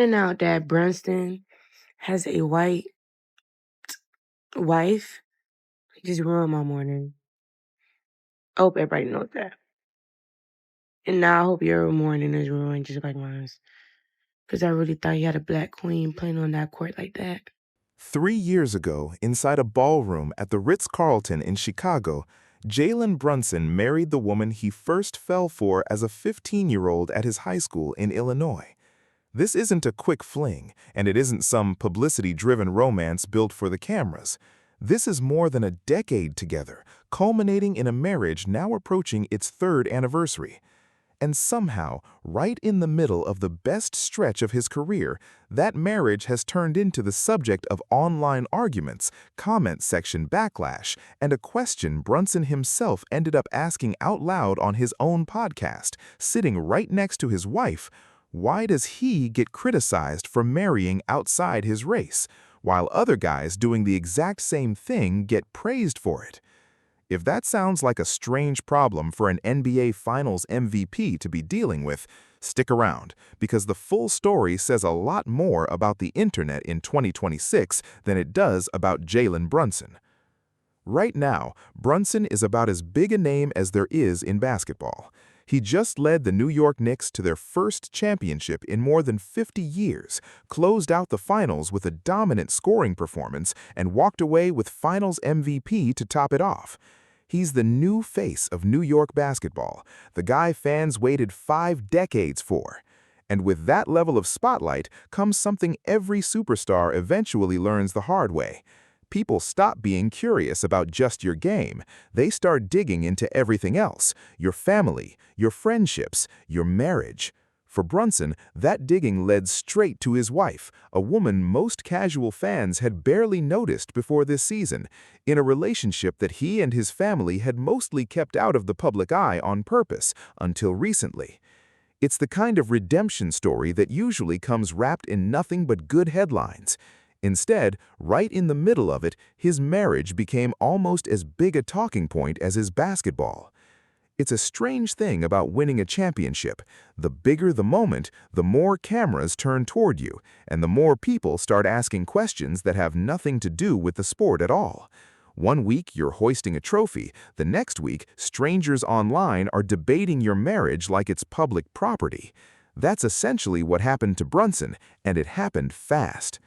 Finding out that Brunson has a white wife just ruined my morning. I hope everybody knows that. And now I hope your morning is ruined just like mine. Because I really thought you had a black queen playing on that court like that. 3 years ago, inside a ballroom at the Ritz-Carlton in Chicago, Jalen Brunson married the woman he first fell for as a 15-year-old at his high school in Illinois. This isn't a quick fling, and it isn't some publicity-driven romance built for the cameras. This is more than a decade together, culminating in a marriage now approaching its third anniversary. And somehow, right in the middle of the best stretch of his career, that marriage has turned into the subject of online arguments, comment section backlash, and a question Brunson himself ended up asking out loud on his own podcast, sitting right next to his wife. Why does he get criticized for marrying outside his race, while other guys doing the exact same thing get praised for it? If that sounds like a strange problem for an NBA Finals MVP to be dealing with, stick around, because the full story says a lot more about the internet in 2026 than it does about Jalen Brunson. Right now, Brunson is about as big a name as there is in basketball. He just led the New York Knicks to their first championship in more than 50 years, closed out the finals with a dominant scoring performance, and walked away with Finals MVP to top it off. He's the new face of New York basketball, the guy fans waited 5 decades for. And with that level of spotlight comes something every superstar eventually learns the hard way. People stop being curious about just your game. They start digging into everything else: your family, your friendships, your marriage. For Brunson, that digging led straight to his wife, a woman most casual fans had barely noticed before this season, in a relationship that he and his family had mostly kept out of the public eye on purpose until recently. It's the kind of redemption story that usually comes wrapped in nothing but good headlines. Instead, right in the middle of it, his marriage became almost as big a talking point as his basketball. It's a strange thing about winning a championship. The bigger the moment, the more cameras turn toward you, and the more people start asking questions that have nothing to do with the sport at all. One week you're hoisting a trophy, the next week strangers online are debating your marriage like it's public property. That's essentially what happened to Brunson, and it happened fast.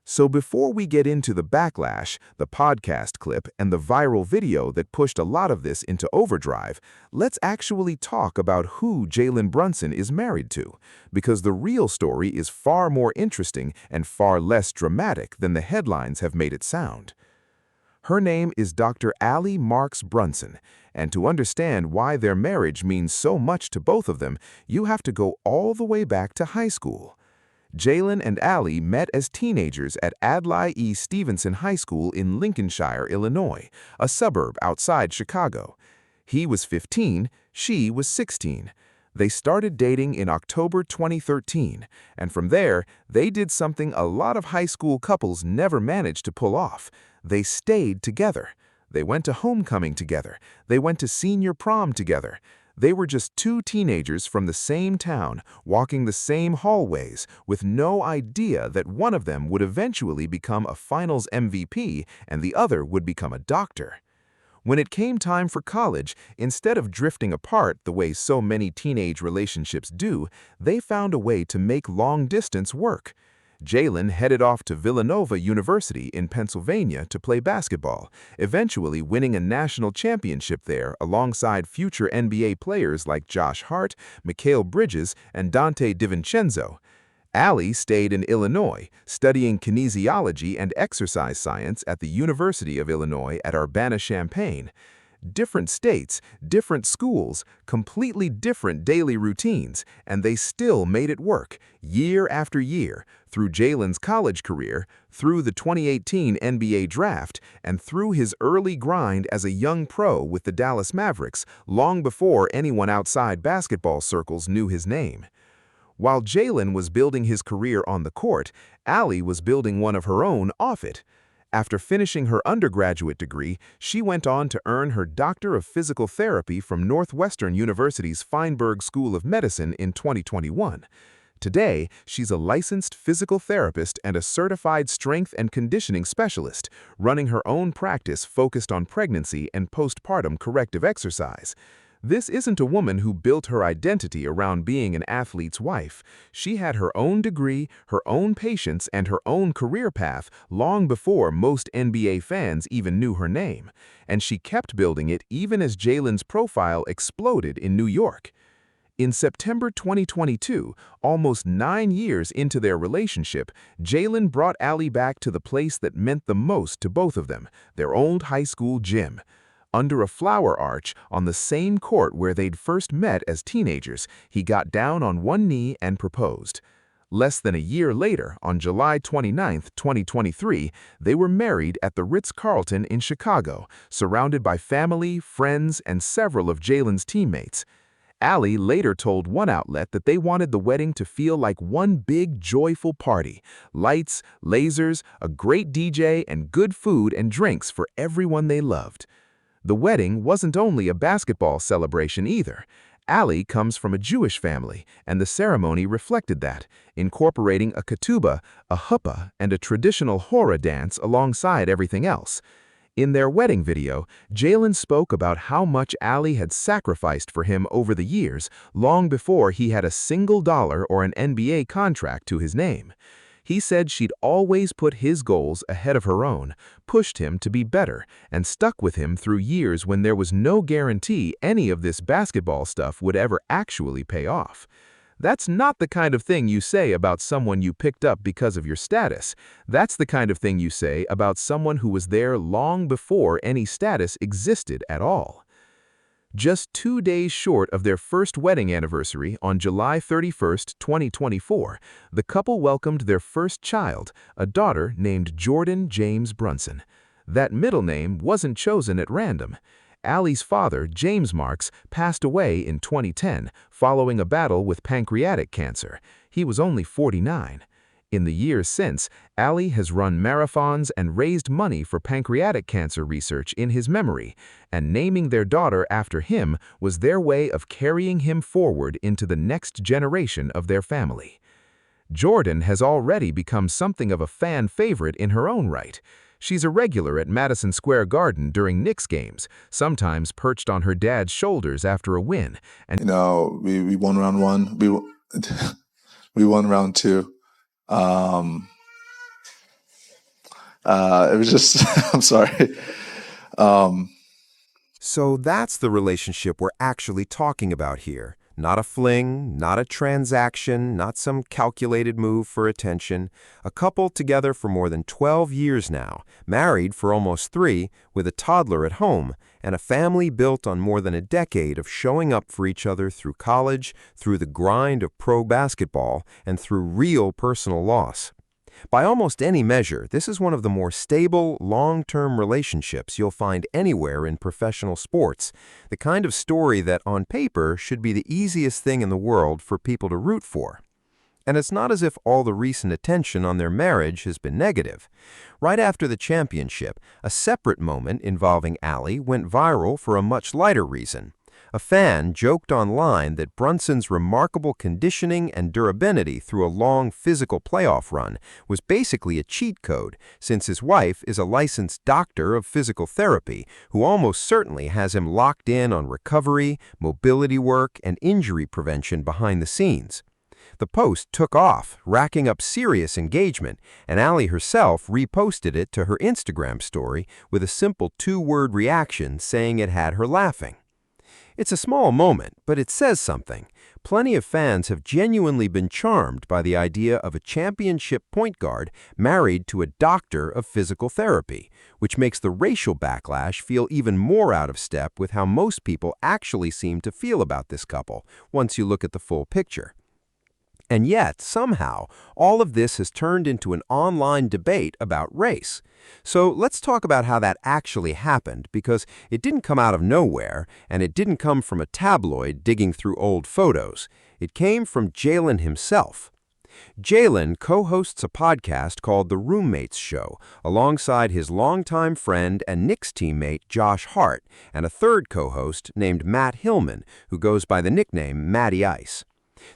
So before we get into the backlash, the podcast clip, and the viral video that pushed a lot of this into overdrive, let's actually talk about who Jalen Brunson is married to, because the real story is far more interesting and far less dramatic than the headlines have made it sound. Her name is Dr. Allie Marks Brunson, and to understand why their marriage means so much to both of them, you have to go all the way back to high school. Jalen and Allie met as teenagers at Adlai E. Stevenson High School in Lincolnshire, Illinois, a suburb outside Chicago. He was 15, she was 16. They started dating in October 2013, and from there, they did something a lot of high school couples never managed to pull off. They stayed together. They went to homecoming together. They went to senior prom together. They were just two teenagers from the same town, walking the same hallways, with no idea that one of them would eventually become a Finals MVP and the other would become a doctor. When it came time for college, instead of drifting apart the way so many teenage relationships do, they found a way to make long-distance work. Jalen headed off to Villanova University in Pennsylvania to play basketball, eventually winning a national championship there alongside future NBA players like Josh Hart, Mikal Bridges, and Dante DiVincenzo. Allie stayed in Illinois, studying kinesiology and exercise science at the University of Illinois at Urbana-Champaign. Different states, different schools, completely different daily routines, and they still made it work, year after year, through Jalen's college career, through the 2018 NBA draft, and through his early grind as a young pro with the Dallas Mavericks, long before anyone outside basketball circles knew his name. While Jalen was building his career on the court, Allie was building one of her own off it. After finishing her undergraduate degree, she went on to earn her Doctor of Physical Therapy from Northwestern University's Feinberg School of Medicine in 2021. Today, she's a licensed physical therapist and a certified strength and conditioning specialist, running her own practice focused on pregnancy and postpartum corrective exercise. This isn't a woman who built her identity around being an athlete's wife. She had her own degree, her own patients, and her own career path long before most NBA fans even knew her name. And she kept building it even as Jalen's profile exploded in New York. In September 2022, almost 9 years into their relationship, Jalen brought Allie back to the place that meant the most to both of them, their old high school gym. Under a flower arch on the same court where they'd first met as teenagers, he got down on one knee and proposed. Less than a year later, on July 29, 2023, they were married at the Ritz-Carlton in Chicago, surrounded by family, friends, and several of Jalen's teammates. Allie later told one outlet that they wanted the wedding to feel like one big, joyful party. Lights, lasers, a great DJ, and good food and drinks for everyone they loved. The wedding wasn't only a basketball celebration either. Allie comes from a Jewish family, and the ceremony reflected that, incorporating a ketubah, a huppah, and a traditional hora dance alongside everything else. In their wedding video, Jalen spoke about how much Allie had sacrificed for him over the years, long before he had a single dollar or an NBA contract to his name. He said she'd always put his goals ahead of her own, pushed him to be better, and stuck with him through years when there was no guarantee any of this basketball stuff would ever actually pay off. That's not the kind of thing you say about someone you picked up because of your status. That's the kind of thing you say about someone who was there long before any status existed at all. Just 2 days short of their first wedding anniversary on July 31, 2024, the couple welcomed their first child, a daughter named Jordan James Brunson. That middle name wasn't chosen at random. Allie's father, James Marks, passed away in 2010 following a battle with pancreatic cancer. He was only 49. In the years since, Allie has run marathons and raised money for pancreatic cancer research in his memory, and naming their daughter after him was their way of carrying him forward into the next generation of their family. Jordan has already become something of a fan favorite in her own right. She's a regular at Madison Square Garden during Knicks games, sometimes perched on her dad's shoulders after a win. And we won round one. We won round two. It was just, I'm sorry. So that's the relationship we're actually talking about here. Not a fling, not a transaction, not some calculated move for attention. A couple together for more than 12 years now, married for almost 3, with a toddler at home, and a family built on more than a decade of showing up for each other through college, through the grind of pro basketball, and through real personal loss. By almost any measure, this is one of the more stable, long-term relationships you'll find anywhere in professional sports, the kind of story that on paper should be the easiest thing in the world for people to root for. And it's not as if all the recent attention on their marriage has been negative. Right after the championship, a separate moment involving Allie went viral for a much lighter reason. A fan joked online that Brunson's remarkable conditioning and durability through a long physical playoff run was basically a cheat code, since his wife is a licensed doctor of physical therapy who almost certainly has him locked in on recovery, mobility work, and injury prevention behind the scenes. The post took off, racking up serious engagement, and Allie herself reposted it to her Instagram story with a simple 2-word reaction saying it had her laughing. It's a small moment, but it says something. Plenty of fans have genuinely been charmed by the idea of a championship point guard married to a doctor of physical therapy, which makes the racial backlash feel even more out of step with how most people actually seem to feel about this couple, once you look at the full picture. And yet, somehow, all of this has turned into an online debate about race. So let's talk about how that actually happened, because it didn't come out of nowhere, and it didn't come from a tabloid digging through old photos. It came from Jalen himself. Jalen co-hosts a podcast called The Roommates Show, alongside his longtime friend and Knicks teammate Josh Hart, and a third co-host named Matt Hillman, who goes by the nickname Matty Ice.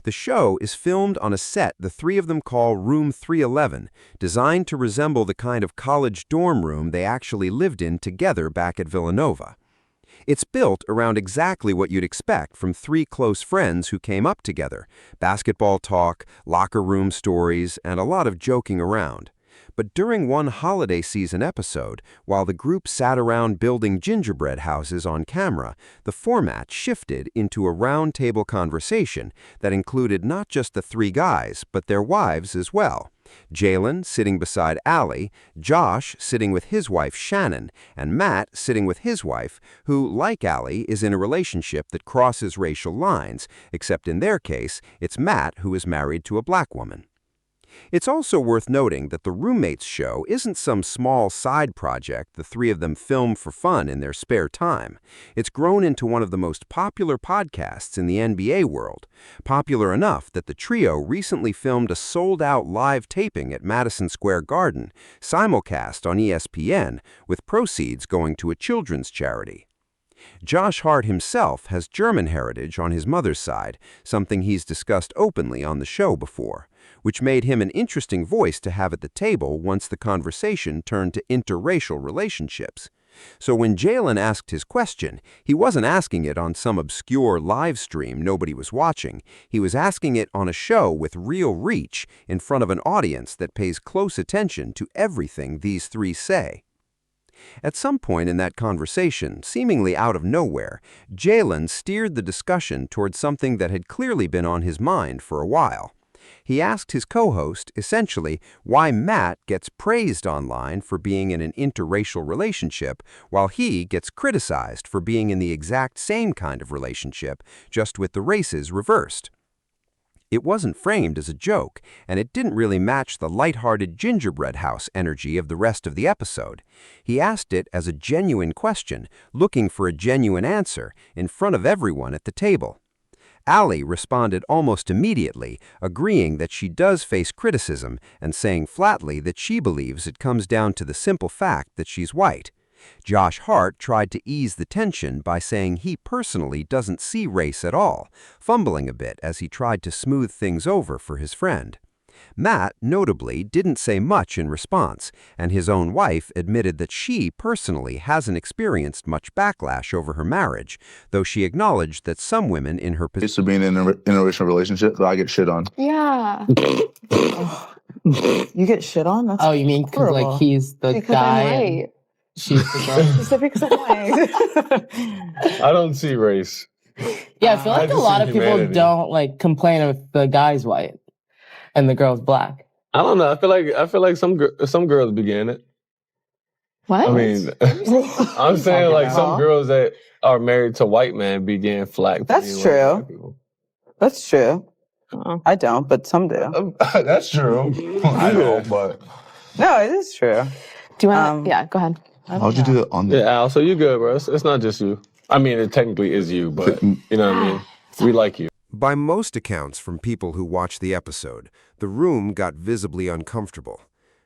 The show is filmed on a set the three of them call Room 311, designed to resemble the kind of college dorm room they actually lived in together back at Villanova. It's built around exactly what you'd expect from three close friends who came up together: basketball talk, locker room stories, and a lot of joking around. But during one holiday season episode, while the group sat around building gingerbread houses on camera, the format shifted into a round-table conversation that included not just the three guys, but their wives as well. Jalen sitting beside Allie, Josh sitting with his wife Shannon, and Matt sitting with his wife, who, like Allie, is in a relationship that crosses racial lines, except in their case, it's Matt who is married to a black woman. It's also worth noting that the Roommates show isn't some small side project the three of them film for fun in their spare time. It's grown into one of the most popular podcasts in the NBA world, popular enough that the trio recently filmed a sold-out live taping at Madison Square Garden, simulcast on ESPN, with proceeds going to a children's charity. Josh Hart himself has German heritage on his mother's side, something he's discussed openly on the show before, which made him an interesting voice to have at the table once the conversation turned to interracial relationships. So when Jalen asked his question, he wasn't asking it on some obscure live stream nobody was watching. He was asking it on a show with real reach in front of an audience that pays close attention to everything these three say. At some point in that conversation, seemingly out of nowhere, Jalen steered the discussion toward something that had clearly been on his mind for a while. He asked his co-host, essentially, why Matt gets praised online for being in an interracial relationship, while he gets criticized for being in the exact same kind of relationship, just with the races reversed. It wasn't framed as a joke, and it didn't really match the lighthearted gingerbread house energy of the rest of the episode. He asked it as a genuine question, looking for a genuine answer, in front of everyone at the table. Allie responded almost immediately, agreeing that she does face criticism and saying flatly that she believes it comes down to the simple fact that she's white. Josh Hart tried to ease the tension by saying he personally doesn't see race at all, fumbling a bit as he tried to smooth things over for his friend. Matt, notably, didn't say much in response, and his own wife admitted that she personally hasn't experienced much backlash over her marriage, though she acknowledged that some women in her Used to being in an interracial relationship, so I get shit on. Yeah. You get shit on? That's Oh, you mean because like horrible. he's the Because guy I'm and white. she's the girl? She said because I'm white. I don't see race. Yeah, I feel I like a just lot see of people humanity. don't like complain if the guy's white and the girl's black. I don't know. I feel like some girls begin it. What? I mean, I'm saying like some about? girls that are married to white men begin flack. for That's being like true. black people. That's true. Oh. I don't, but some do. That's true. I don't, but No, it is true. Do you want to? Yeah, go ahead. how'd you do that on Yeah, Al, so you good, bro. It's not just you. I mean, it technically is you, but you know what I mean? We like you. By most accounts from people who watched the episode, the room got visibly uncomfortable.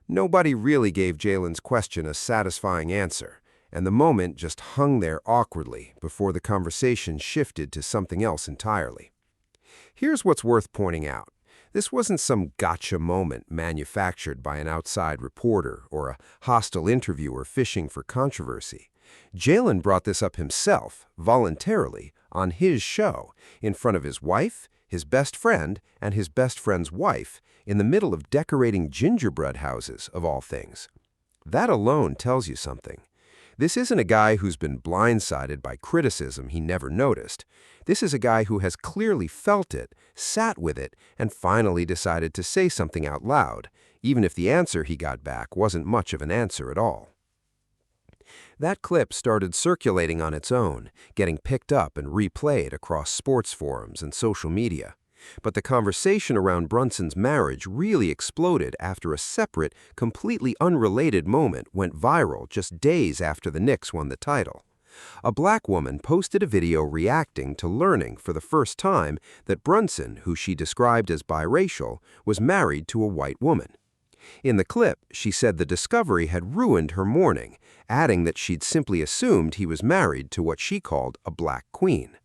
Nobody really gave Jalen's question a satisfying answer, and the moment just hung there awkwardly before the conversation shifted to something else entirely. Here's what's worth pointing out. This wasn't some gotcha moment manufactured by an outside reporter or a hostile interviewer fishing for controversy. Jalen brought this up himself, voluntarily, on his show, in front of his wife, his best friend, and his best friend's wife, in the middle of decorating gingerbread houses, of all things. That alone tells you something. This isn't a guy who's been blindsided by criticism he never noticed. This is a guy who has clearly felt it, sat with it, and finally decided to say something out loud, even if the answer he got back wasn't much of an answer at all. That clip started circulating on its own, getting picked up and replayed across sports forums and social media. But the conversation around Brunson's marriage really exploded after a separate, completely unrelated moment went viral just days after the Knicks won the title. A black woman posted a video reacting to learning for the first time that Brunson, who she described as biracial, was married to a white woman. In the clip, she said the discovery had ruined her morning, adding that she'd simply assumed he was married to what she called a black queen.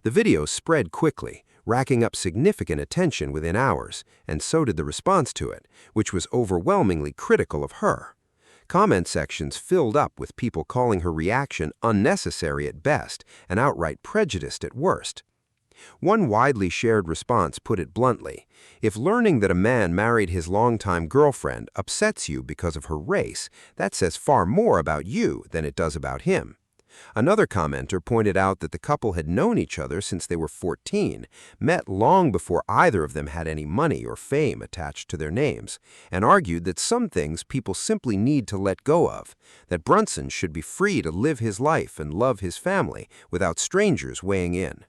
The video spread quickly, racking up significant attention within hours, and so did the response to it, which was overwhelmingly critical of her. Comment sections filled up with people calling her reaction unnecessary at best and outright prejudiced at worst. One widely shared response put it bluntly: if learning that a man married his longtime girlfriend upsets you because of her race, that says far more about you than it does about him. Another commenter pointed out that the couple had known each other since they were 14, met long before either of them had any money or fame attached to their names, and argued that some things people simply need to let go of, that Brunson should be free to live his life and love his family without strangers weighing in.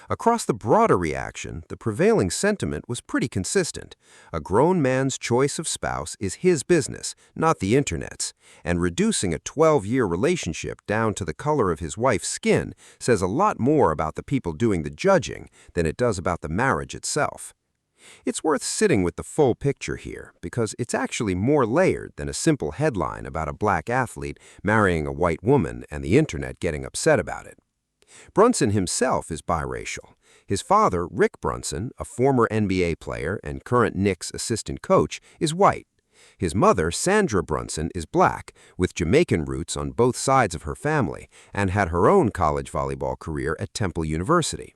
Across the broader reaction, the prevailing sentiment was pretty consistent. A grown man's choice of spouse is his business, not the Internet's, and reducing a 12-year relationship down to the color of his wife's skin says a lot more about the people doing the judging than it does about the marriage itself. It's worth sitting with the full picture here, because it's actually more layered than a simple headline about a black athlete marrying a white woman and the Internet getting upset about it. Brunson himself is biracial. His father, Rick Brunson, a former NBA player and current Knicks assistant coach, is white. His mother, Sandra Brunson, is black, with Jamaican roots on both sides of her family, and had her own college volleyball career at Temple University.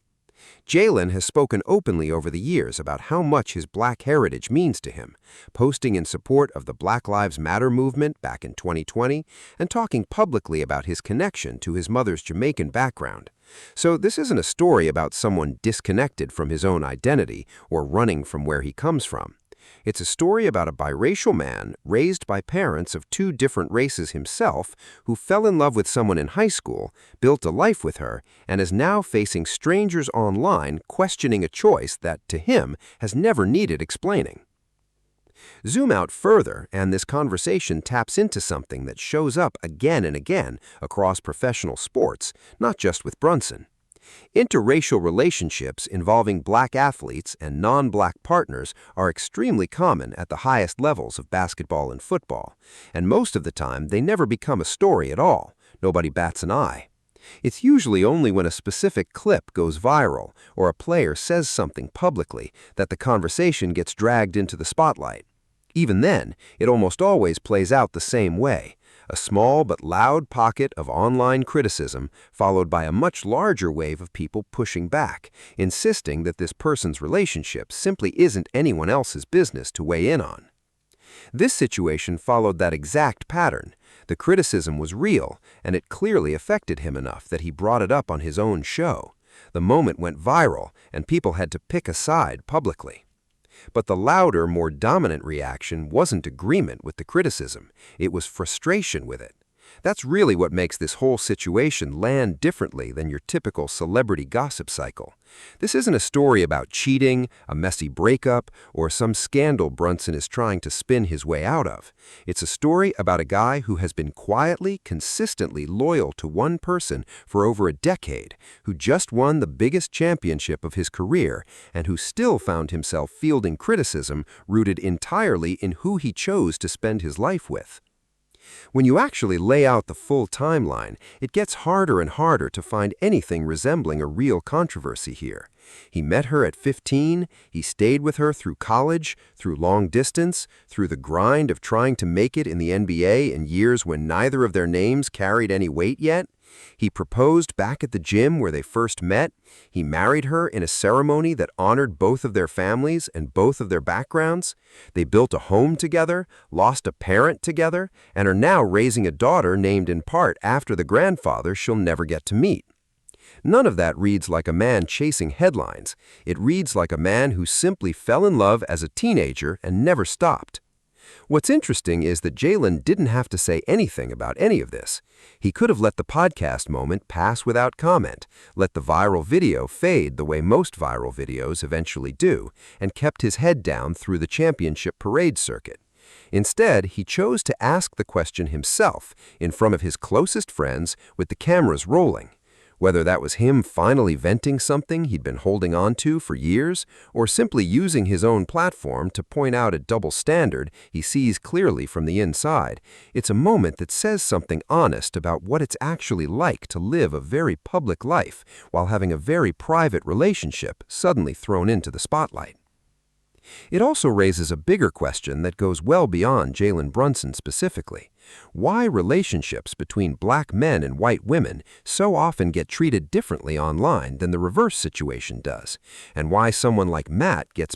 Jalen has spoken openly over the years about how much his black heritage means to him, posting in support of the Black Lives Matter movement back in 2020 and talking publicly about his connection to his mother's Jamaican background. So this isn't a story about someone disconnected from his own identity or running from where he comes from. It's a story about a biracial man raised by parents of two different races himself, who fell in love with someone in high school, built a life with her, and is now facing strangers online questioning a choice that, to him, has never needed explaining. Zoom out further, and this conversation taps into something that shows up again and again across professional sports, not just with Brunson. Interracial relationships involving black athletes and non-black partners are extremely common at the highest levels of basketball and football, and most of the time they never become a story at all. Nobody bats an eye. It's usually only when a specific clip goes viral or a player says something publicly that the conversation gets dragged into the spotlight. Even then, it almost always plays out the same way: a small but loud pocket of online criticism followed by a much larger wave of people pushing back, insisting that this person's relationship simply isn't anyone else's business to weigh in on. This situation followed that exact pattern. The criticism was real, and it clearly affected him enough that he brought it up on his own show. The moment went viral, and people had to pick a side publicly. But the louder, more dominant reaction wasn't agreement with the criticism. It was frustration with it. That's really what makes this whole situation land differently than your typical celebrity gossip cycle. This isn't a story about cheating, a messy breakup, or some scandal Brunson is trying to spin his way out of. It's a story about a guy who has been quietly, consistently loyal to one person for over a decade, who just won the biggest championship of his career, and who still found himself fielding criticism rooted entirely in who he chose to spend his life with. When you actually lay out the full timeline, it gets harder and harder to find anything resembling a real controversy here. He met her at 15, he stayed with her through college, through long distance, through the grind of trying to make it in the NBA in years when neither of their names carried any weight yet. He proposed back at the gym where they first met. He married her in a ceremony that honored both of their families and both of their backgrounds. They built a home together, lost a parent together, and are now raising a daughter named in part after the grandfather she'll never get to meet. None of that reads like a man chasing headlines. It reads like a man who simply fell in love as a teenager and never stopped. What's interesting is that Jalen didn't have to say anything about any of this. He could have let the podcast moment pass without comment, let the viral video fade the way most viral videos eventually do, and kept his head down through the championship parade circuit. Instead, he chose to ask the question himself, in front of his closest friends, with the cameras rolling. Whether that was him finally venting something he'd been holding on to for years, or simply using his own platform to point out a double standard he sees clearly from the inside, it's a moment that says something honest about what it's actually like to live a very public life while having a very private relationship suddenly thrown into the spotlight. It also raises a bigger question that goes well beyond Jalen Brunson specifically. Why relationships between black men and white women so often get treated differently online than the reverse situation does, and why someone like Matt gets